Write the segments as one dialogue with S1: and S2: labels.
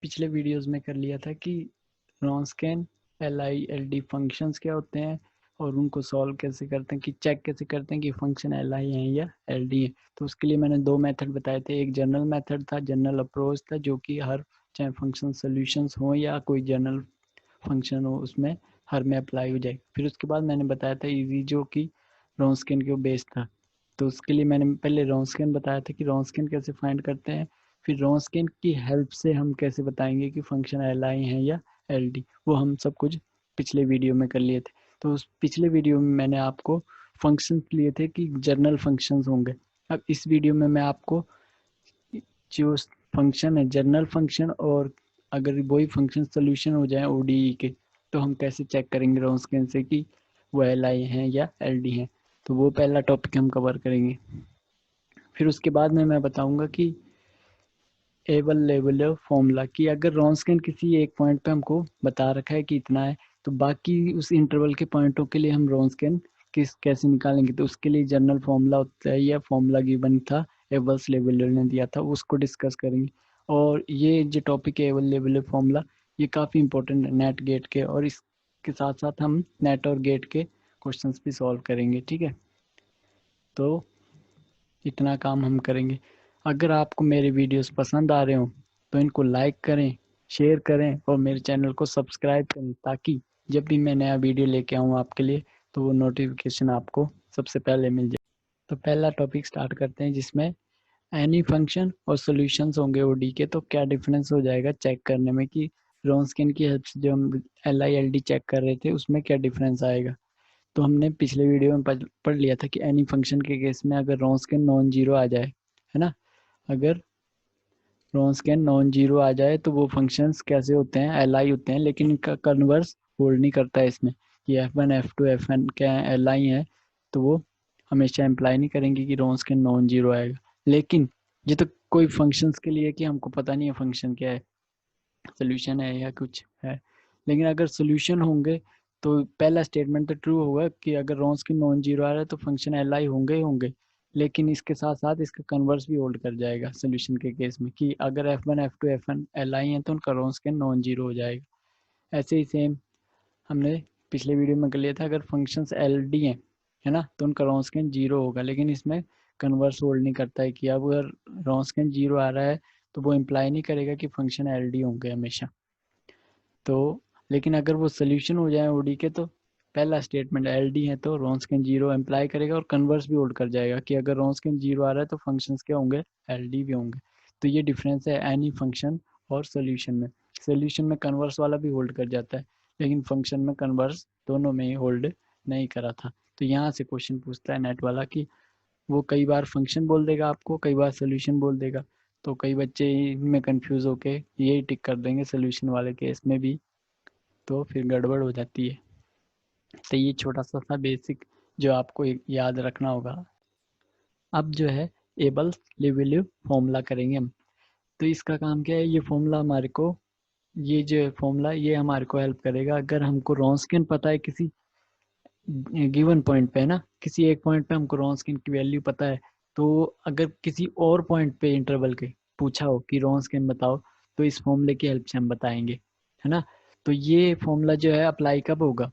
S1: पिछले वीडियोस में कर लिया था कि रॉन्स्कैन LI LD फंक्शंस क्या होते हैं और उनको सॉल्व कैसे करते हैं, कि चेक कैसे करते हैं कि फंक्शन LI है या LD है। तो उसके लिए मैंने दो मेथड बताए थे। एक जनरल मेथड था, जनरल अप्रोच था, जो कि हर चाहे फंक्शन सॉल्यूशंस हो या कोई जनरल फंक्शन हो उसमें हर में अप्लाई हो जाए। फिर उसके बाद मैंने बताया था इजी, जो कि रॉन्स्कैन के बेस था। तो उसके लिए मैंने पहले रॉन्स्कैन बताया था कि रॉन्स्कैन कैसे फाइंड करते हैं, फिर रॉन्स्कैन की हेल्प से हम कैसे बताएंगे कि फंक्शन LI है या LD, वो हम सब कुछ पिछले वीडियो में कर लिए थे। तो उस पिछले वीडियो में मैंने आपको फंक्शन लिए थे कि जनरल फंक्शंस होंगे। अब इस वीडियो में मैं आपको जो फंक्शन है जनरल फंक्शन, और अगर वही फंक्शन सोल्यूशन हो जाए ODE के, तो हम कैसे चेक करेंगे रॉन्स्कैन से कि वो LI हैं या LD हैं। तो वो पहला टॉपिक हम कवर करेंगे। फिर उसके बाद में मैं बताऊंगा कि एबल लेवल फॉर्मूला, कि अगर रॉन्स्कैन किसी एक पॉइंट पे हमको बता रखा है कि इतना है, तो बाकी उस इंटरवल के पॉइंटों के लिए हम रॉन्स्कैन कैसे निकालेंगे। तो उसके लिए जनरल फॉर्मूला होता है या फॉर्मूला गिवन था, एबल्स लेवल ने दिया था, उसको डिस्कस करेंगे। और ये जो टॉपिक है एबल लेवल फॉर्मूला, ये काफ़ी इंपॉर्टेंट है नेट गेट के, और इसके साथ साथ हम नेट और गेट के क्वेश्चंस भी सॉल्व करेंगे। ठीक है, तो इतना काम हम करेंगे। अगर आपको मेरे वीडियोस पसंद आ रहे हो तो इनको लाइक करें, शेयर करें और मेरे चैनल को सब्सक्राइब करें, ताकि जब भी मैं नया वीडियो लेके आऊँ आपके लिए तो वो नोटिफिकेशन आपको सबसे पहले मिल जाए। तो पहला टॉपिक स्टार्ट करते हैं, जिसमें एनी फंक्शन और सॉल्यूशंस होंगे OD के, तो क्या डिफरेंस हो जाएगा चेक करने में, कि रॉन्स्कैन की हेल्प से जो हम LI LD चेक कर रहे थे उसमें क्या डिफरेंस आएगा। तो हमने पिछले वीडियो में पढ़ लिया था कि एनी फंक्शन के केस में अगर रॉन्स्कैन नॉन जीरो आ जाए, है ना, अगर रॉन्स्कैन नॉन जीरो आ जाए तो वो फंक्शंस कैसे होते हैं, LI होते हैं, लेकिन इनका कन्वर्स होल्ड नहीं करता है इसमें, कि F1 F2 FN क्या है, LI है, तो वो हमेशा इम्प्लाई नहीं करेंगे कि रॉन्स्कैन नॉन जीरो आएगा। लेकिन ये तो कोई फंक्शंस के लिए कि हमको पता नहीं है फंक्शन क्या है, सोल्यूशन है या कुछ है। लेकिन अगर सोल्यूशन होंगे तो पहला स्टेटमेंट तो ट्रू होगा कि अगर रॉन्स्कैन नॉन जीरो आ रहा है तो फंक्शन LI होंगे ही होंगे, लेकिन इसके साथ साथ इसका कन्वर्स भी होल्ड कर जाएगा सोल्यूशन के केस में, कि अगर F1 F2 FN LI है तो उनका रॉन्स्कैन नॉन जीरो हो जाएगा। ऐसे ही सेम हमने पिछले वीडियो में कर लिया था, अगर फंक्शंस LD हैं, है ना, तो उनका रॉन्स्कैन जीरो होगा, लेकिन इसमें कन्वर्स होल्ड नहीं करता है, कि अब अगर रॉन्स्कैन जीरो आ रहा है तो वो इम्प्लाई नहीं करेगा कि फंक्शन LD होंगे हमेशा। तो लेकिन अगर वो सोल्यूशन हो जाए OD के, तो पहला स्टेटमेंट LD है तो रॉन्स्कैन जीरो अप्लाई करेगा और कन्वर्स भी होल्ड कर जाएगा, कि अगर रॉन्स्कैन जीरो आ रहा है तो फंक्शंस क्या होंगे, LD भी होंगे। तो ये डिफरेंस है एनी फंक्शन और सोल्यूशन में। सोल्यूशन में कन्वर्स वाला भी होल्ड कर जाता है, लेकिन फंक्शन में कन्वर्स दोनों में ही होल्ड नहीं करा था। तो यहाँ से क्वेश्चन पूछता है नेट वाला कि वो कई बार फंक्शन बोल देगा आपको, कई बार सोल्यूशन बोल देगा। तो कई बच्चे इनमें कंफ्यूज होके यही टिक कर देंगे सोल्यूशन वाले केस में भी, तो फिर गड़बड़ हो जाती है। तो ये छोटा सा था बेसिक जो आपको याद रखना होगा। अब जो है एबल लेवल फॉर्मूला करेंगे हम। तो इसका काम क्या है, ये फॉर्मूला हमारे को, ये जो फॉर्मूला ये हमारे को हेल्प करेगा अगर हमको रॉन्स्कैन पता है किसी गिवन पॉइंट पे, है ना, किसी एक पॉइंट पे हमको रॉन्स्कैन की वैल्यू पता है। तो अगर किसी और पॉइंट पे इंटरवल के पूछा हो कि रॉन्स्कैन बताओ, तो इस फॉर्मूले की हेल्प से हम बताएंगे, है ना। तो ये फॉर्मूला जो है अप्लाई कब होगा,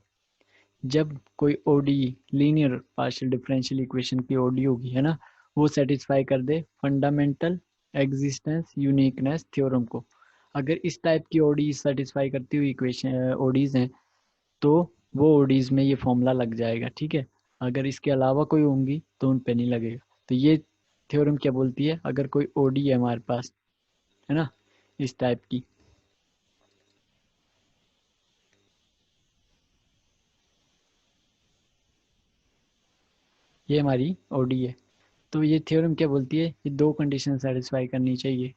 S1: जब कोई ODE linear partial differential equation की ODE होगी, है ना, वो सेटिस्फाई कर दे फंडामेंटल एग्जिस्टेंस यूनिकनेस थ्योरम को। अगर इस टाइप की ODE सेटिस्फाई करती हुई इक्वेशन ODEs हैं, तो वो ODEs में ये फॉर्मूला लग जाएगा। ठीक है, अगर इसके अलावा कोई होंगी तो उन पे नहीं लगेगा। तो ये थ्योरम क्या बोलती है, अगर कोई ODE है हमारे पास, है ना, इस टाइप की, ये हमारी ODE है, तो ये थ्योरम क्या बोलती है, ये दो कंडीशन सेटिस्फाई करनी चाहिए।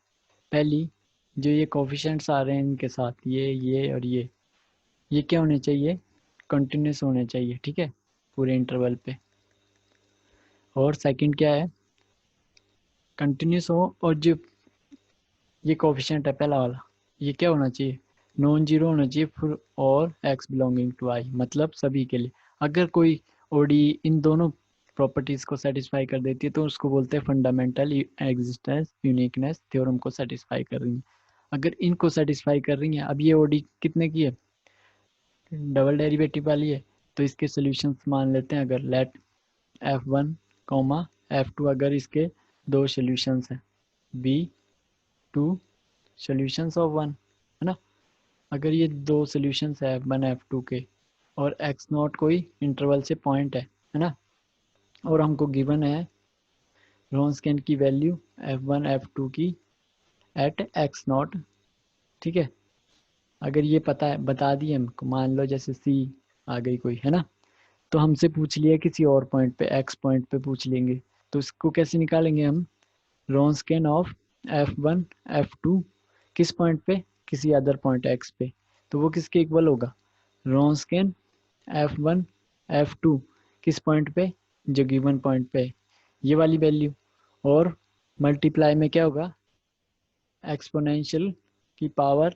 S1: पहली, जो ये कोफिशिएंट्स आ रहे हैं इनके साथ ये और ये क्या होने चाहिए, कंटिन्यूस होने चाहिए। ठीक है, पूरे इंटरवल पे। और सेकंड क्या है, कंटिन्यूस हो, और जो ये कोफिशिएंट है पहला वाला, ये क्या होना चाहिए, नॉन जीरो होना चाहिए फॉर और एक्स बिलोंगिंग टू आई, मतलब सभी के लिए। अगर कोई ODE इन दोनों प्रॉपर्टीज को सेटिस्फाई कर देती है तो उसको बोलते हैं फंडामेंटल एग्जिस्टेंस यूनिकनेस थ्योरम को सेटिस्फाई कर रही है। अगर इनको सेटिस्फाई कर रही हैं, अब ये ओडी कितने की है, डबल डेरिवेटिव वाली है, तो इसके सॉल्यूशंस मान लेते हैं। अगर लेट f1 कॉमा f2, अगर इसके दो सॉल्यूशंस हैं, be two solutions of one, है ना। अगर ये दो सॉल्यूशंस है f1 f2 के, और x नॉट कोई इंटरवल से पॉइंट है ना, और हमको गिवन है रॉन्सकियन की वैल्यू f1 f2 की एट x नॉट, ठीक है। अगर ये पता है, बता दिए हमको, मान लो जैसे c आ गई कोई, है ना, तो हमसे पूछ लिया किसी और पॉइंट पे, x पॉइंट पे पूछ लेंगे, तो इसको कैसे निकालेंगे हम, रॉन्सकियन ऑफ f1 f2 किस पॉइंट पे, किसी अदर पॉइंट x पे, तो वो किसके इक्वल होगा, रॉन्सकियन f1 f2 किस पॉइंट पे, जो गिवन पॉइंट पे ये वाली वैल्यू, और मल्टीप्लाई में क्या होगा, एक्सपोनेंशियल की पावर,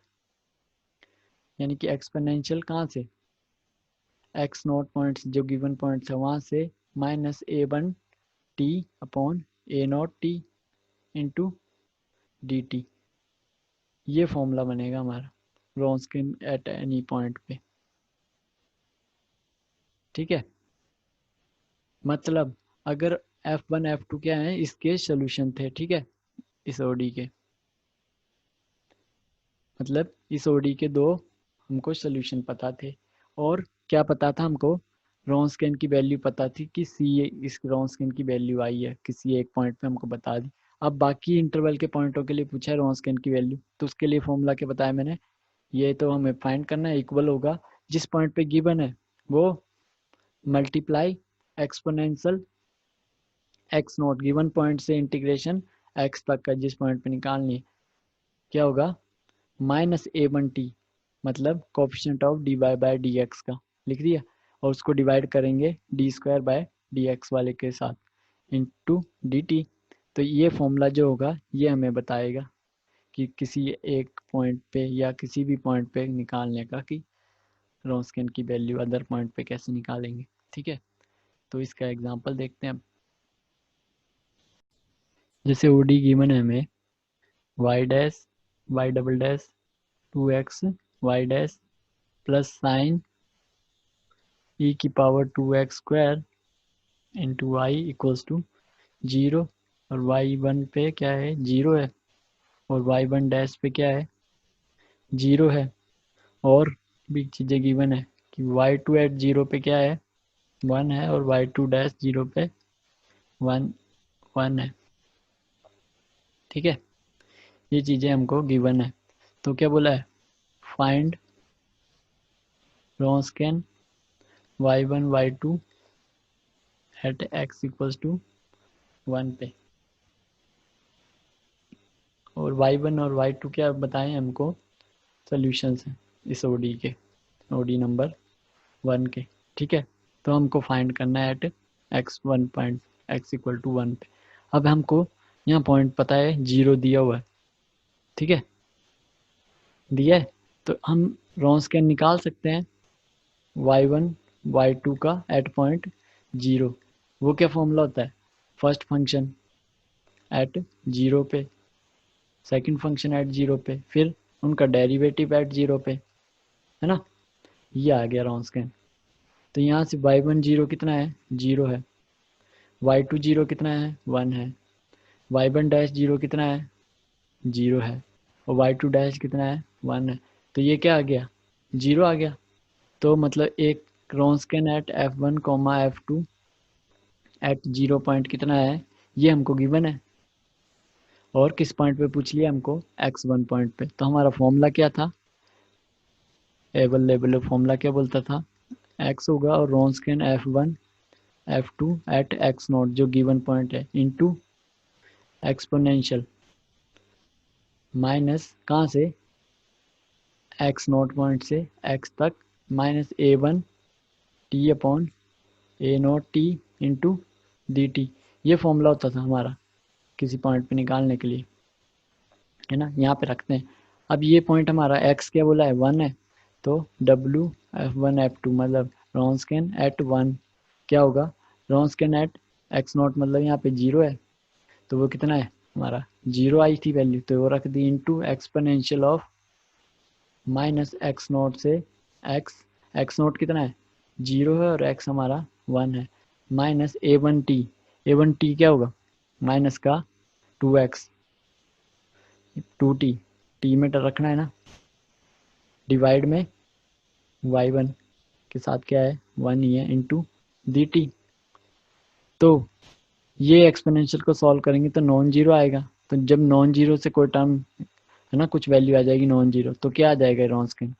S1: यानी कि एक्सपोनेंशियल कहाँ से, एक्स नॉट पॉइंट जो गिवन पॉइंट है वहाँ से, minus a1 t upon a naught t into d t. ये फॉर्मूला बनेगा हमारा रॉन्सकियन एट एनी पॉइंट पे, ठीक है। मतलब अगर f1 f2 क्या है, इसके सोल्यूशन थे, ठीक है, इस ओडी के, मतलब इस ओडी के दो हमको सोल्यूशन पता थे, और क्या पता था हमको, रॉन्सकियन की वैल्यू पता थी कि सी, इस रॉन्सकियन की वैल्यू आई है किसी एक पॉइंट पे, हमको बता दी। अब बाकी इंटरवल के पॉइंटों के लिए पूछा है रॉन्सकियन की वैल्यू, तो उसके लिए फॉर्मूला क्या बताया मैंने, ये तो हमें फाइंड करना है, इक्वल होगा जिस पॉइंट पे गिवन है वो multiply exponential x not, given point से इंटीग्रेशन एक्स तक का जिस पॉइंट पे निकालनी है, क्या होगा, माइनस a1t, मतलब coefficient of d y by d x का लिख दिया, और उसको डिवाइड करेंगे d square by d x वाले के साथ इंटू डी टी। तो ये फॉर्मूला जो होगा ये हमें बताएगा कि किसी एक पॉइंट पे या किसी भी पॉइंट पे निकालने का, कि रॉन्सकियन की वैल्यू अदर पॉइंट पे कैसे निकालेंगे, ठीक है। तो इसका एग्जांपल देखते हैं अब। जैसे ओडी गिवन है हमें Y dash Y double dash 2x Y dash plus sine E की power 2x square into Y equals to 0, और y1 पे क्या है, 0 है, और y1 डैश पे क्या है, 0 है, और भी चीज़ें गिवन है कि y2 एट 0 पे क्या है, 1 है, और y2 डैश 0 पे 1 1 है, ठीक है। ये चीज़ें हमको गिवन है, तो क्या बोला है, find Wronskian y1 y2 at x equals to 1 पे, और y1 और y2 क्या बताएं हमको, सॉल्यूशंस हैं इस ओडी के, ओडी नंबर 1 के, ठीक है। तो हमको फाइंड करना है at x1 point x equal to 1 पे। अब हमको यहाँ पॉइंट पता है 0 दिया हुआ है, ठीक है, दिया है, तो हम रॉन्सकियन निकाल सकते हैं y1 y2 का एट पॉइंट 0। वो क्या फॉर्मूला होता है, फर्स्ट फंक्शन एट 0 पे, सेकंड फंक्शन एट 0 पे, फिर उनका डेरिवेटिव एट 0 पे, है ना। ये आ गया रॉन्सकियन। तो यहाँ से y1 0 कितना है, 0 है, y2 0 कितना है, 1 है, y1 डैश 0 कितना है, 0 है, और y2 डैश कितना है, 1 है। तो ये क्या आ गया, 0 आ गया। तो मतलब एक Wronskian at f1 comma f2 at 0 point कितना है, ये हमको गिवन है, और किस पॉइंट पे पूछ लिया हमको, x1 पॉइंट पे। तो हमारा फॉर्मूला क्या था, एबल लेवल फॉर्मूला क्या बोलता था, x होगा और Wronskian f1 f2 at x naught जो गिवन पॉइंट है इंटू एक्सपोनेंशियल माइनस कहाँ से, x नॉट पॉइंट से x तक, minus a1 t upon a naught t into d t. ये फॉर्मूला होता था हमारा किसी पॉइंट पे निकालने के लिए, है ना। यहाँ पे रखते हैं। अब ये पॉइंट हमारा x क्या बोला है, 1 है, तो w f1 f2 मतलब रॉन्सकियन एट 1 क्या होगा, रॉन्सकियन एट x नॉट मतलब यहाँ पे 0 है, तो वो कितना है, हमारा 0 आई थी वैल्यू, तो वो रख दी into exponential of minus X naught से एक्स नोट कितना है 0 है और एक्स हमारा 1 है, माइनस ए वन टी क्या होगा माइनस का 2x 2t टी में रखना है ना, डिवाइड में y1 के साथ क्या है 1 ही है इंटू डी टी। तो ये एक्सपोनेंशियल को सॉल्व करेंगे तो नॉन जीरो आएगा, तो जब नॉन जीरो से कोई टर्म है ना कुछ वैल्यू आ जाएगी नॉन जीरो तो क्या आ जाएगा रॉन्स्किन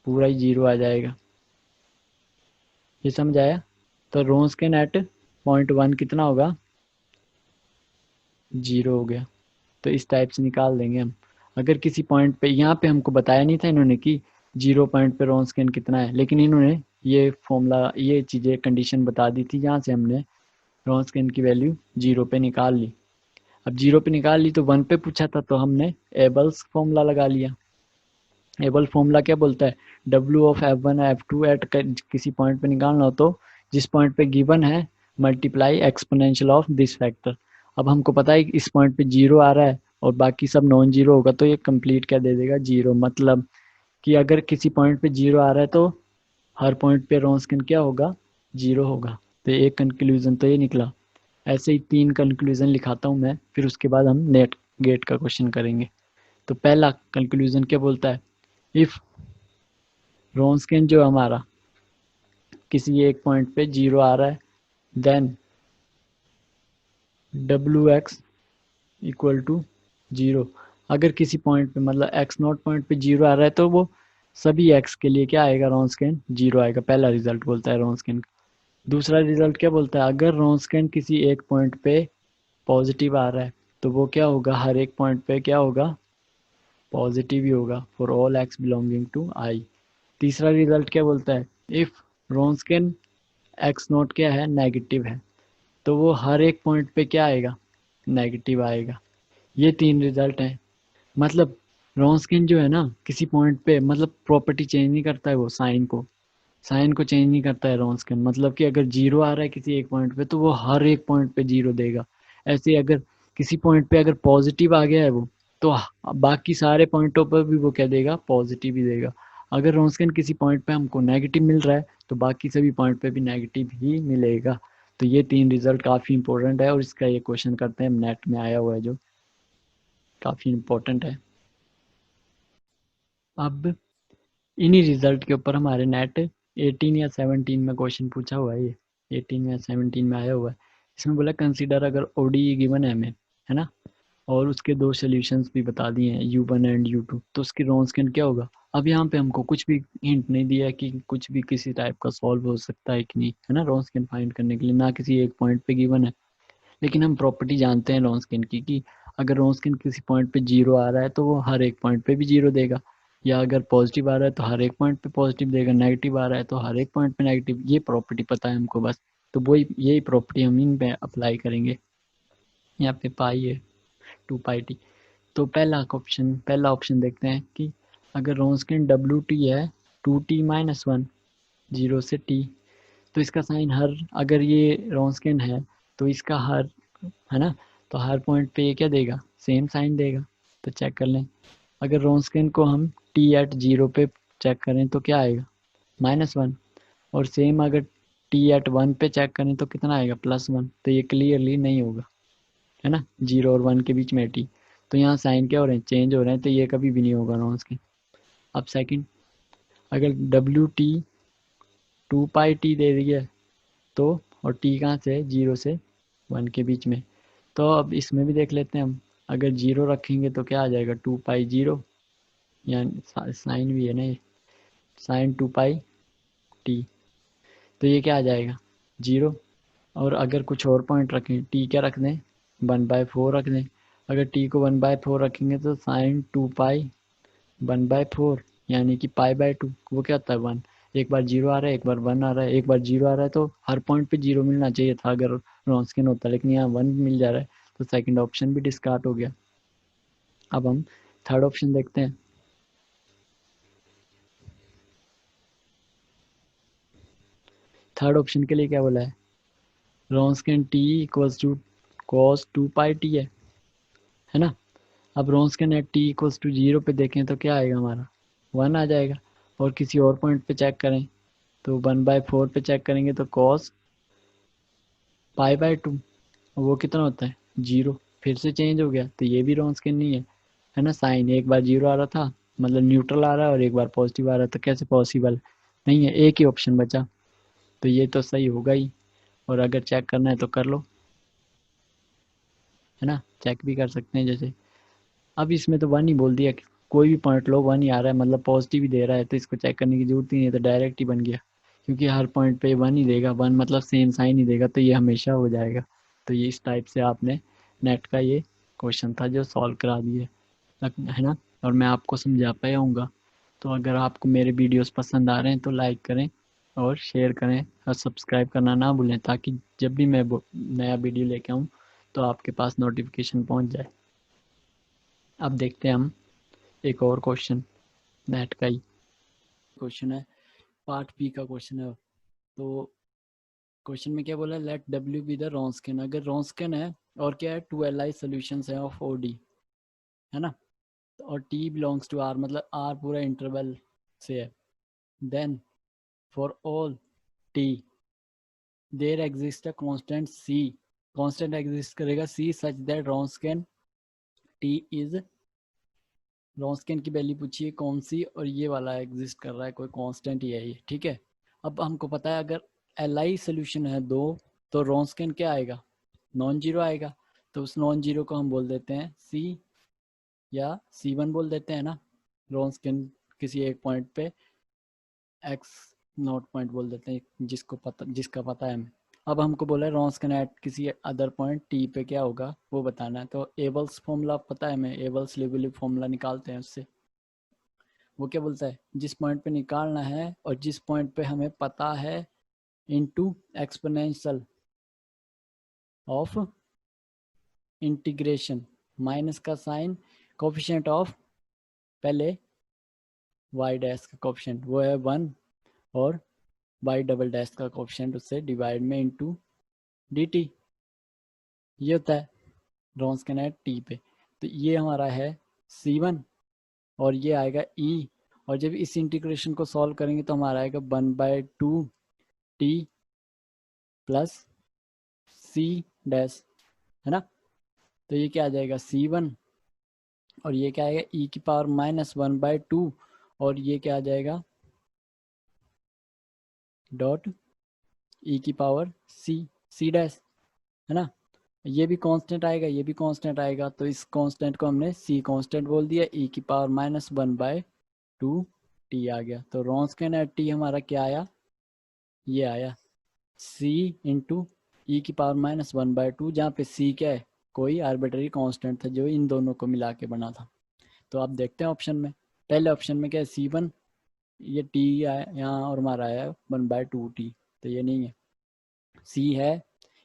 S1: पूरा ही जीरो आ जाएगा। ये समझ आया? तो रॉन्स्किन एट पॉइंट 1 कितना होगा 0 हो गया। तो इस टाइप से निकाल देंगे हम। अगर किसी पॉइंट पे यहाँ पे हमको बताया नहीं था इन्होंने कि 0 पॉइंट पे रॉन्स्किन कितना है, लेकिन इन्होंने ये फॉर्मूला ये चीज़ें कंडीशन बता दी थी जहाँ से हमने रॉन्स्किन की वैल्यू 0 पे निकाल ली। अब 0 पे निकाल ली तो 1 पे पूछा था तो हमने एबल्स फॉर्मूला लगा लिया। एबल फॉर्मूला क्या बोलता है W of F1 F2 at किसी पॉइंट पे निकालना हो तो जिस पॉइंट पे गिवन है multiply exponential of this factor. अब हमको पता है कि इस पॉइंट पे 0 आ रहा है और बाकी सब नॉन जीरो होगा तो ये कंप्लीट क्या दे देगा 0, मतलब कि अगर किसी पॉइंट पे 0 आ रहा है तो हर पॉइंट पे रॉन्स्किन क्या होगा 0 होगा। तो एक कंक्लूजन तो ये निकला। ऐसे ही 3 कंक्लूजन लिखाता हूँ मैं, फिर उसके बाद हम नेट गेट का क्वेश्चन करेंगे। तो पहला कंक्लूजन क्या बोलता है, इफ रॉन्स्किन जो हमारा किसी एक पॉइंट पे 0 आ रहा है देन WX इक्वल टू 0। अगर किसी पॉइंट पे मतलब x नॉट पॉइंट पे 0 आ रहा है तो वो सभी x के लिए क्या आएगा रॉन्स्किन 0 आएगा। पहला रिजल्ट बोलता है रॉन्स्किन। दूसरा रिजल्ट क्या बोलता है, अगर रॉन्स्किन किसी एक पॉइंट पे पॉजिटिव आ रहा है तो वो क्या होगा हर एक पॉइंट पे क्या होगा पॉजिटिव ही होगा for all X belonging to I. तीसरा रिजल्ट क्या बोलता है, इफ रॉन्स्किन एक्स नोट क्या है नेगेटिव है तो वो हर एक पॉइंट पे क्या आएगा नेगेटिव आएगा। ये 3 रिजल्ट हैं। मतलब रॉन्स्किन जो है ना किसी पॉइंट पे मतलब प्रॉपर्टी चेंज नहीं करता है, वो साइन को चेंज नहीं करता है रॉन्स्किन। मतलब कि अगर 0 आ रहा है किसी एक पॉइंट पे तो वो हर एक पॉइंट पे 0 देगा। ऐसे ही अगर किसी पॉइंट पे अगर पॉजिटिव आ गया है वो तो बाकी सारे पॉइंटों पर भी वो क्या देगा पॉजिटिव ही देगा। अगर रॉन्स्किन किसी पॉइंट पे हमको नेगेटिव मिल रहा है तो बाकी सभी पॉइंट पे भी नेगेटिव ही मिलेगा। तो ये 3 रिजल्ट काफ़ी इंपॉर्टेंट है और इसका ये क्वेश्चन करते हैं नेट में आया हुआ है जो काफ़ी इंपॉर्टेंट है। अब इन्हीं रिजल्ट के ऊपर हमारे नेट 18 या 17 में क्वेश्चन पूछा हुआ है, ये 18 या 17 में आया हुआ है। इसमें बोला कंसीडर अगर ओडी गिवन है हमें है ना और उसके 2 सॉल्यूशंस भी बता दिए हैं U1 एंड U2 तो उसकी रॉन्स्किन क्या होगा। अब यहाँ पे हमको कुछ भी हिंट नहीं दिया है कि कुछ भी किसी टाइप का सॉल्व हो सकता है कि नहीं है ना रॉन्स्किन फाइंड करने के लिए, ना किसी एक पॉइंट पे गिवन है। लेकिन हम प्रॉपर्टी जानते हैं रॉन्स्किन की कि अगर रॉन्स्किन किसी पॉइंट पे 0 आ रहा है तो वो हर एक पॉइंट पे भी 0 देगा, या अगर पॉजिटिव आ रहा है तो हर एक पॉइंट पे पॉजिटिव देगा, नेगेटिव आ रहा है तो हर एक पॉइंट पे नेगेटिव। ये प्रॉपर्टी पता है हमको बस, तो वही यही प्रॉपर्टी हम इन पे अप्लाई करेंगे। यहाँ पे पाई है 2 पाई टी। तो पहला ऑप्शन देखते हैं कि अगर रॉन्स्किन WT है 2t-1 0 से t तो इसका साइन हर अगर ये रॉन्स्किन है तो इसका हर है ना तो हर पॉइंट पे ये क्या देगा सेम साइन देगा। तो चेक कर लें, अगर रॉन्स्किन को हम t एट 0 पे चेक करें तो क्या आएगा -1 और सेम अगर t एट 1 पे चेक करें तो कितना आएगा +1। तो ये क्लियरली नहीं होगा है ना 0 और 1 के बीच में t। तो यहाँ साइन क्या हो रहे हैं चेंज हो रहे हैं तो ये कभी भी नहीं होगा रॉन्स्किन। अब सेकंड, अगर WT 2 पाई टी दे रही है तो और t कहाँ से 0 से 1 के बीच में। तो अब इसमें भी देख लेते हैं हम, अगर 0 रखेंगे तो क्या आ जाएगा 2 पाई 0 यानी साइन भी है ना ये साइन 2 पाई टी। तो ये क्या आ जाएगा 0। और अगर कुछ और पॉइंट रखें टी क्या रख दें 1/4 रख दें। अगर टी को 1/4 रखेंगे तो साइन 2 पाई 1/4 यानी कि पाई/2 वो क्या होता है 1। एक बार 0 आ रहा है एक बार 1 आ रहा है, एक बार 0 आ रहा है तो हर पॉइंट पे 0 मिलना चाहिए था अगर रॉन्स्किन होता, लेकिन यहाँ 1 मिल जा रहा है तो सेकंड ऑप्शन भी डिस्कार्ड हो गया। अब हम थर्ड ऑप्शन देखते हैं। थर्ड ऑप्शन के लिए क्या बोला है, Wronskian t equals to cos 2 pi t है है ना। अब Wronskian at t equals to 0 पे देखें तो क्या आएगा हमारा, 1 आ जाएगा। और किसी और पॉइंट पे चेक करें तो 1/4 पे चेक करेंगे तो कॉस पाई/2, वो कितना होता है 0, फिर से चेंज हो गया, तो ये भी रॉन्सकियन नहीं है ना। साइन एक बार 0 आ रहा था, मतलब न्यूट्रल आ रहा है, और एक बार पॉजिटिव आ रहा है, तो कैसे पॉसिबल नहीं है, एक ही ऑप्शन बचा, तो ये तो सही होगा ही। और अगर चेक करना है तो कर लो, है ना, चेक भी कर सकते हैं जैसे। अब इसमें तो 1 ही बोल दिया, कोई भी पॉइंट लो 1 ही आ रहा है, मतलब पॉजिटिव ही दे रहा है, तो इसको चेक करने की जरूरत ही नहीं है, तो डायरेक्ट ही बन गया, क्योंकि हर पॉइंट पे 1 ही देगा, 1 मतलब सेम साइन ही देगा, तो ये हमेशा हो जाएगा। तो ये इस टाइप से आपने नेट का ये क्वेश्चन था जो सॉल्व करा दिए, है ना। और मैं आपको समझा पाया हूँगा। तो अगर आपको मेरे वीडियोस पसंद आ रहे हैं तो लाइक करें और शेयर करें और सब्सक्राइब करना ना भूलें, ताकि जब भी मैं नया वीडियो लेके आऊँ तो आपके पास नोटिफिकेशन पहुँच जाए। अब देखते हैं हम एक और क्वेश्चन, नेट का ही क्वेश्चन है, पार्ट बी का क्वेश्चन है। तो क्वेश्चन में क्या बोला है, let W be the Wronskian, अगर रॉन्सकियन है और क्या है 2 Li सॉल्यूशंस है ऑफ ओडी, है ना, और टी बिलोंग्स टू आर, मतलब आर पूरा इंटरवल से है, then for all t there exist a constant c, constant exist करेगा c such that Wronskian t is, Wronskian की वैल्यू पूछिए कौन सी, और ये वाला एग्जिस्ट कर रहा है, कोई कांस्टेंट ही है ये, ठीक है। अब हमको पता है अगर एल आई सोल्यूशन है दो, तो रॉन्सकियन क्या आएगा, नॉन जीरो आएगा, तो उस नॉन जीरो को हम बोल देते हैं सी, या C1 बोल देते हैं ना, रॉन्सकियन किसी एक पॉइंट पे एक्स नॉट पॉइंट बोल देते हैं, जिसका पता है हमें। अब हमको बोला है रॉन्सकियन एट किसी अदर पॉइंट टी पे क्या होगा वो बताना है, तो एबल्स फॉर्मूला पता है हमें, एबल्स लिबुलिब फॉर्मूला निकालते हैं उससे। वो क्या बोलता है, जिस पॉइंट पे निकालना है और जिस पॉइंट पे हमें पता है, into exponential of integration, minus का साइन, कोफिशिएंट ऑफ पहले वाई डैश का कोफिशिएंट वो है 1, और वाई डबल डैश का कोफिशिएंट उससे डिवाइड में इनटू dt, ये होता है रॉन्सकियन एट टी पे। तो ये हमारा है C1, और ये आएगा E, और जब इस इंटीग्रेशन को सॉल्व करेंगे तो हमारा आएगा 1/2t प्लस C डैश, है ना। तो ये क्या आ जाएगा C1, और ये क्या आएगा e की पावर -1/2, और ये क्या आ जाएगा डॉट e की पावर C डैश, है ना। ये भी कांस्टेंट आएगा, ये भी कांस्टेंट आएगा, तो इस कांस्टेंट को हमने C कांस्टेंट बोल दिया, e की पावर -1/2 t आ गया। तो रॉन्सकियन एट टी हमारा क्या आया, ये आया C इंटू ई की पावर -1/2, जहाँ पे C क्या है, कोई आर्बिट्ररी कांस्टेंट था जो इन दोनों को मिला के बना था। तो आप देखते हैं ऑप्शन में, पहले ऑप्शन में क्या है C1, ये टी आया यहाँ, और हमारा आया 1/2t, तो ये नहीं है, सी है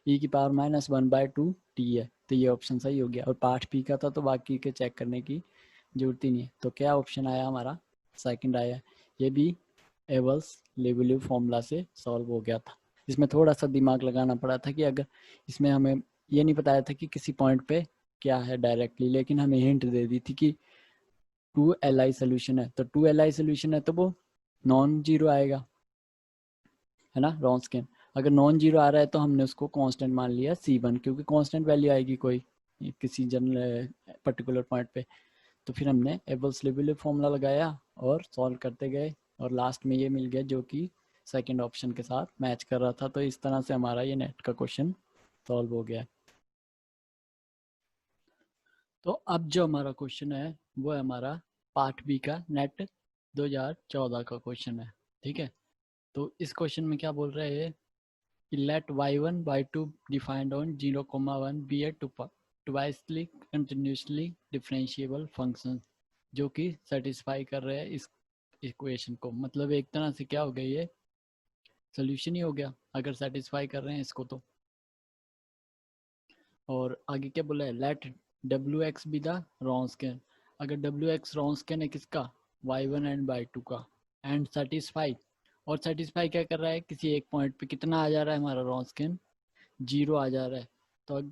S1: ई की पावर -1/2t है, तो ये ऑप्शन सही हो गया। और पार्ट पी का था तो बाकी के चेक करने की जरूरत ही नहीं है। तो क्या ऑप्शन आया हमारा, सेकंड आया, ये भी एवल्स लेबुलिव फॉर्मूला से सॉल्व हो गया था। इसमें थोड़ा सा दिमाग लगाना पड़ा था कि अगर इसमें हमें ये नहीं बताया था कि किसी पॉइंट पे क्या है डायरेक्टली, लेकिन हमें हिंट दे दी थी कि 2 Li सोल्यूशन है, तो 2 Li सोल्यूशन है तो वो नॉन जीरो आएगा, है ना रॉन्सकियन। अगर नॉन जीरो आ रहा है तो हमने उसको कांस्टेंट मान लिया C1, क्योंकि कांस्टेंट वैल्यू आएगी कोई किसी जनरल पर्टिकुलर पॉइंट पे। तो फिर हमने एबल्स लेबुलिब फॉर्मूला लगाया और सॉल्व करते गए, और लास्ट में ये मिल गया जो कि सेकंड ऑप्शन के साथ मैच कर रहा था। तो इस तरह से हमारा ये नेट का क्वेश्चन सॉल्व हो गया। तो अब जो हमारा क्वेश्चन है वो है हमारा पार्ट बी का नेट 2014 का क्वेश्चन है, ठीक है। तो इस क्वेश्चन में क्या बोल रहे हैं, let y1 y2 defined on 0,1 be a twice continuously differentiable function, जो कि सेटिस्फाई कर रहे हैं इस इक्वेशन को, मतलब एक तरह से क्या हो गया, ये सोल्यूशन ही हो गया अगर सेटिस्फाई कर रहे हैं इसको तो। और आगे क्या बोला है, late wx B the Wronskian, अगर wx रॉन्सकियन है किसका, y1 एंड y2 का, एंड सेटिस्फाई, और सेटिस्फाई क्या कर रहा है, किसी एक पॉइंट पे कितना आ जा रहा है हमारा रॉन्सकियन, 0 आ जा रहा है।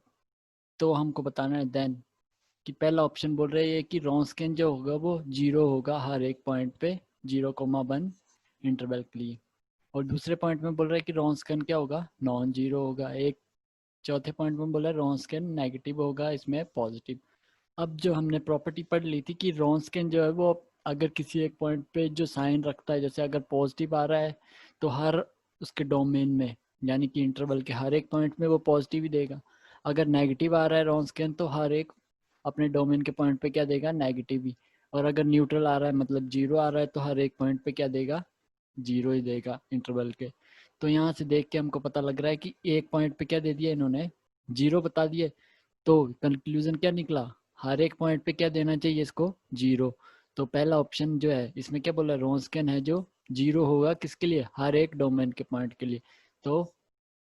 S1: तो हमको बताना है देन कि पहला ऑप्शन बोल रहे हैं कि रॉन्स्कियन जो होगा वो 0 होगा हर एक पॉइंट पे 0,1 इंटरवल के लिए, और दूसरे पॉइंट में बोल रहा है कि रॉन्स्कियन क्या होगा, नॉन जीरो होगा। एक चौथे पॉइंट में बोला रॉन्स्कियन नेगेटिव होगा, इसमें पॉजिटिव। अब जो हमने प्रॉपर्टी पढ़ ली थी कि रॉन्स्कियन जो है वो अगर किसी एक पॉइंट पे जो साइन रखता है, जैसे अगर पॉजिटिव आ रहा है तो हर उसके डोमेन में यानी कि इंटरवल के हर एक पॉइंट में वो पॉजिटिव ही देगा। अगर नेगेटिव आ रहा है रॉन्स्कियन तो हर एक अपने डोमेन के पॉइंट पे क्या देगा, नेगेटिव ही। और अगर न्यूट्रल आ रहा है मतलब जीरो आ रहा है तो हर एक पॉइंट पे क्या देगा, जीरो ही देगा इंटरवल के। तो यहाँ से देख के हमको पता लग रहा है कि एक पॉइंट पे क्या दे दिया इन्होंने, जीरो बता दिए। तो कंक्लूजन क्या निकला, हर एक पॉइंट पे क्या देना चाहिए इसको, जीरो। तो पहला ऑप्शन जो है इसमें क्या बोला, रॉन्स्कियन है जो जीरो होगा किसके लिए, हर एक डोमेन के पॉइंट के लिए। तो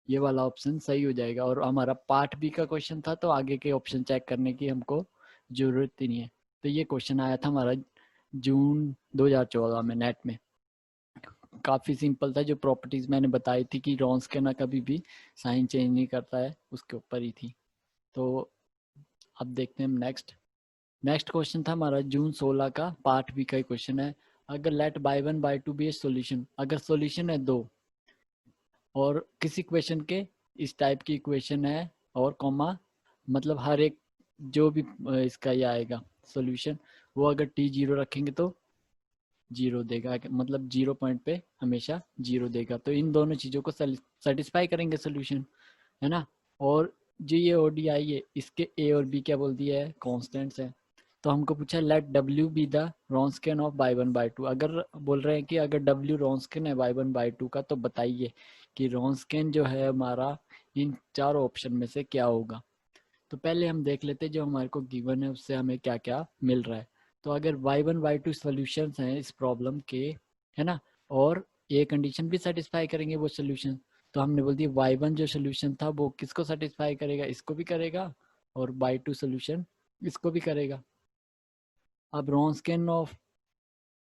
S1: ये वाला ऑप्शन सही हो जाएगा। और हमारा पार्ट बी का क्वेश्चन था तो आगे के ऑप्शन चेक करने की हमको जरूरत ही नहीं है। तो ये क्वेश्चन आया था हमारा जून 2014 में नेट में। काफ़ी सिंपल था, जो प्रॉपर्टीज मैंने बताई थी कि रॉन्स्कियन ना कभी भी साइन चेंज नहीं करता है, उसके ऊपर ही थी। तो अब देखते हैं हम नेक्स्ट क्वेश्चन था हमारा जून 16 का, पार्ट बी का ही क्वेश्चन है। अगर let y one by two be a solution, अगर सोल्यूशन है दो और किसी क्वेश्चन के इस टाइप की इक्वेशन है और कॉमा मतलब हर एक जो भी इसका ये आएगा सॉल्यूशन, वो अगर टी जीरो रखेंगे तो जीरो देगा, मतलब जीरो पॉइंट पे हमेशा जीरो देगा। तो इन दोनों चीज़ों को सेटिस्फाई करेंगे सोल्यूशन, है ना। और जो ये ओडीआई है इसके ए और बी क्या बोल दिया है, कॉन्स्टेंट्स है। तो हमको पूछा let W be the Wronskian of Y one by two. अगर बोल रहे हैं कि अगर डब्ल्यू रॉन्स्कियन है बाई वन बाई टू का, तो बताइए कि रॉन्स्कियन जो है हमारा इन चारों ऑप्शन में से क्या होगा। तो पहले हम देख लेते हैं जो हमारे को गिवन है उससे हमें क्या क्या मिल रहा है। तो अगर y1 y2 सॉल्यूशंस हैं इस प्रॉब्लम के, है ना, और ये कंडीशन भी सेटिस्फाई करेंगे वो सॉल्यूशन, तो हमने बोल दिया y1 जो सॉल्यूशन था वो किसको सेटिस्फाई करेगा, इसको भी करेगा, और y2 सॉल्यूशन इसको भी करेगा। अब Wronskian of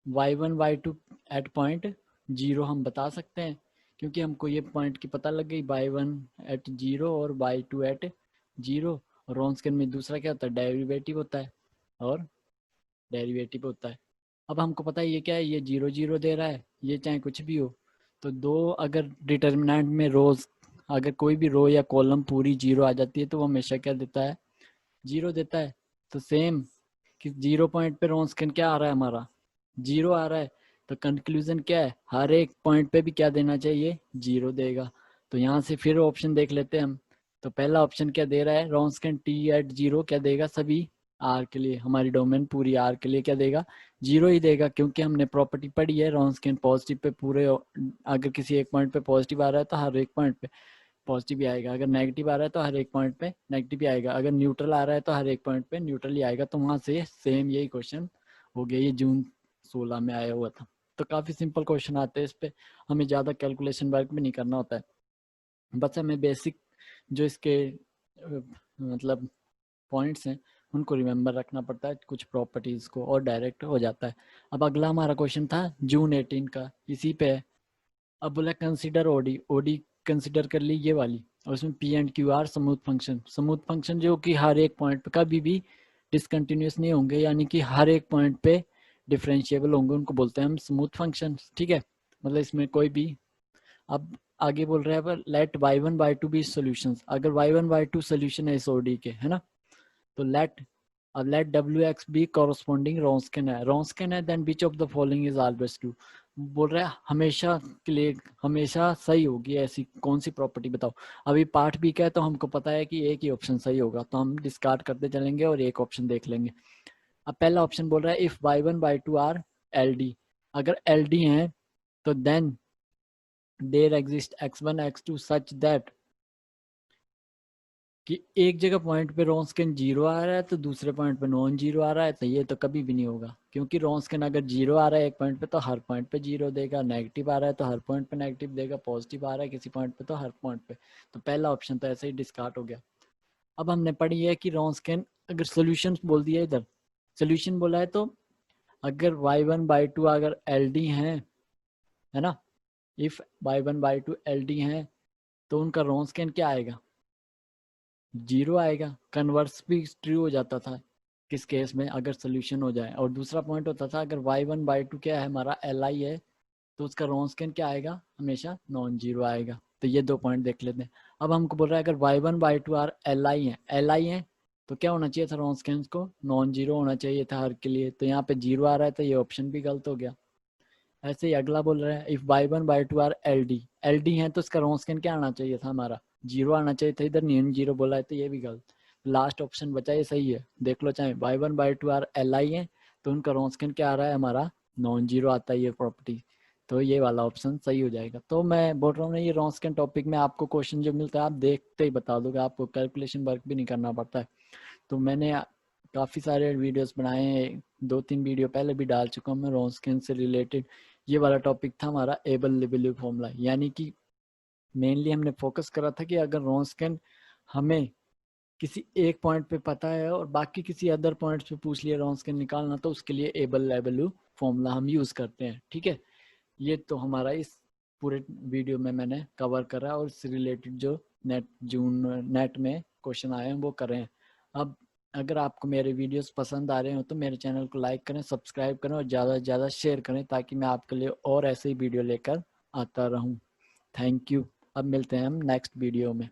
S1: y1 y2 at point zero हम बता सकते हैं, क्योंकि हमको ये पॉइंट की पता लग गई, y1 एट जीरो और y2 एट जीरो। रॉन्स्कियन में दूसरा क्या होता है, डेरिवेटिव होता है, और डेरिवेटिव होता है। अब हमको पता है ये क्या है, ये जीरो जीरो दे रहा है, ये चाहे कुछ भी हो। तो दो अगर डिटर्मिनेंट में रोज अगर कोई भी रो या कॉलम पूरी जीरो आ जाती है तो वो हमेशा क्या देता है, जीरो देता है। तो सेम कि जीरो पॉइंट पे रॉन्स्कियन क्या आ रहा है हमारा, जीरो आ रहा है। तो कंक्लूजन क्या है, हर एक पॉइंट पे भी क्या देना चाहिए, जीरो देगा। तो यहाँ से फिर ऑप्शन देख लेते हैं हम। तो पहला ऑप्शन क्या दे रहा है, रॉन्स्कियन टी एट जीरो क्या देगा, सभी आर के लिए, हमारी डोमेन पूरी आर के लिए क्या देगा, जीरो ही देगा। क्योंकि हमने प्रॉपर्टी पढ़ी है रॉन्स्कियन पॉजिटिव पे पूरे, अगर किसी एक पॉइंट पे पॉजिटिव आ रहा है तो हर एक पॉइंट पे पॉजिटिव ही आएगा, अगर नेगेटिव आ रहा है तो हर एक पॉइंट पे नेगेटिव ही आएगा, अगर न्यूट्रल आ रहा है तो हर एक पॉइंट पे न्यूट्रल ही आएगा। तो वहाँ से सेम यही क्वेश्चन हो गया, ये जून 16 में आया हुआ था। तो काफ़ी सिंपल क्वेश्चन आते हैं इस पे, हमें ज़्यादा कैलकुलेशन वर्क भी नहीं करना होता है, बस हमें बेसिक जो इसके मतलब पॉइंट्स हैं उनको रिमेंबर रखना पड़ता है, कुछ प्रॉपर्टीज़ को, और डायरेक्ट हो जाता है। अब अगला हमारा क्वेश्चन था जून 18 का, इसी पे है। अब बोला कंसिडर ओडी, ओडी कंसिडर कर ली ये वाली, और उसमें P and Q R smooth function जो कि हर एक पॉइंट पे कभी भी डिसकंटिन्यूस नहीं होंगे, यानी कि हर एक पॉइंट पे डिफरेंशिएबल होंगे, उनको बोलते हैं हम स्मूथ फंक्शन, ठीक है। मतलब इसमें कोई भी, अब आगे बोल रहे हैं let Y one Y two be solution, अगर Y one Y two solution है इस ओडी के, है ना, तो let W X be corresponding Wronskian है then which of the following is always true. बोल रहा है हमेशा के लिए हमेशा सही होगी ऐसी कौन सी प्रॉपर्टी बताओ। अभी पार्ट बी का है तो हमको पता है कि एक ही ऑप्शन सही होगा, तो हम डिस्कार्ड करते चलेंगे और एक ऑप्शन देख लेंगे। अब पहला ऑप्शन बोल रहा है if y one Y two are L D, अगर एल डी है तो then there exist x one x two such that, कि एक जगह पॉइंट पे रॉन्स्कियन जीरो आ रहा है तो दूसरे पॉइंट पे नॉन जीरो आ रहा है, तो ये तो कभी भी नहीं होगा, क्योंकि रॉन्स्कियन अगर जीरो आ रहा है एक पॉइंट पे तो हर पॉइंट पे जीरो देगा, नेगेटिव आ रहा है तो हर पॉइंट पे नेगेटिव देगा, पॉजिटिव आ रहा है किसी पॉइंट पे तो हर पॉइंट पे। तो पहला ऑप्शन तो ऐसे ही डिस्कार्ड हो गया। अब हमने पढ़ी है कि रॉन्स्कियन अगर सोल्यूशन बोल दिया, इधर सोल्यूशन बोला है, तो अगर वाई वन बाई टू अगर एल डी है ना, if y one by two L D है तो उनका रॉन्स्कियन क्या आएगा, जीरो आएगा। कन्वर्स भी ट्रू हो जाता था, किस केस में अगर सोल्यूशन हो जाए। और दूसरा पॉइंट होता था अगर y1/2 क्या है हमारा Li है तो उसका रोन्सकिन क्या आएगा, हमेशा नॉन जीरो आएगा। तो ये 2 पॉइंट देख लेते हैं। अब हमको बोल रहा है अगर y1/2 आर Li है तो क्या होना चाहिए था, रोन्सकिन को नॉन जीरो होना चाहिए था हर के लिए। तो यहाँ पे जीरो आ रहा है तो ये ऑप्शन भी गलत हो गया। ऐसे ही अगला बोल रहा है if y1/2 are L D है तो इसका रोन्सकिन क्या आना चाहिए था, हमारा जीरो आना चाहिए था, इधर नॉन जीरो बोला है तो ये भी गलत। लास्ट ऑप्शन बचा ये सही है, देख लो चाहे y1/2 आर Li है तो उनका रोन्सकिन क्या आ रहा है, हमारा नॉन जीरो आता है ये प्रॉपर्टी। तो ये वाला ऑप्शन सही हो जाएगा। तो मैं बोल रहा हूँ ना ये रोन्सकिन टॉपिक में आपको क्वेश्चन जो मिलता है आप देखते ही बता दोगे, आपको कैलकुलेशन वर्क भी नहीं करना पड़ता है। तो मैंने काफ़ी सारे वीडियोस बनाए हैं, 2-3 वीडियो पहले भी डाल चुका हूँ मैं रोन्सकिन से रिलेटेड। ये वाला टॉपिक था हमारा एबल लिबेलिव फॉर्मूला, यानी कि मेनली हमने फोकस करा था कि अगर रोन्सकिन हमें किसी एक पॉइंट पे पता है और बाकी किसी अदर पॉइंट्स पे पूछ लिया रोन्सकिन निकालना तो उसके लिए एबल लिबेलिव फॉर्मूला हम यूज़ करते हैं। ठीक है, ये तो हमारा इस पूरे वीडियो में मैंने कवर करा और इससे रिलेटेड जो नेट में क्वेश्चन आए हैं वो करें हैं। अब अगर आपको मेरे वीडियोस पसंद आ रहे हो तो मेरे चैनल को लाइक करें, सब्सक्राइब करें और ज़्यादा से ज़्यादा शेयर करें ताकि मैं आपके लिए और ऐसे ही वीडियो लेकर आता रहूं। Thank you. अब मिलते हैं हम नेक्स्ट वीडियो में।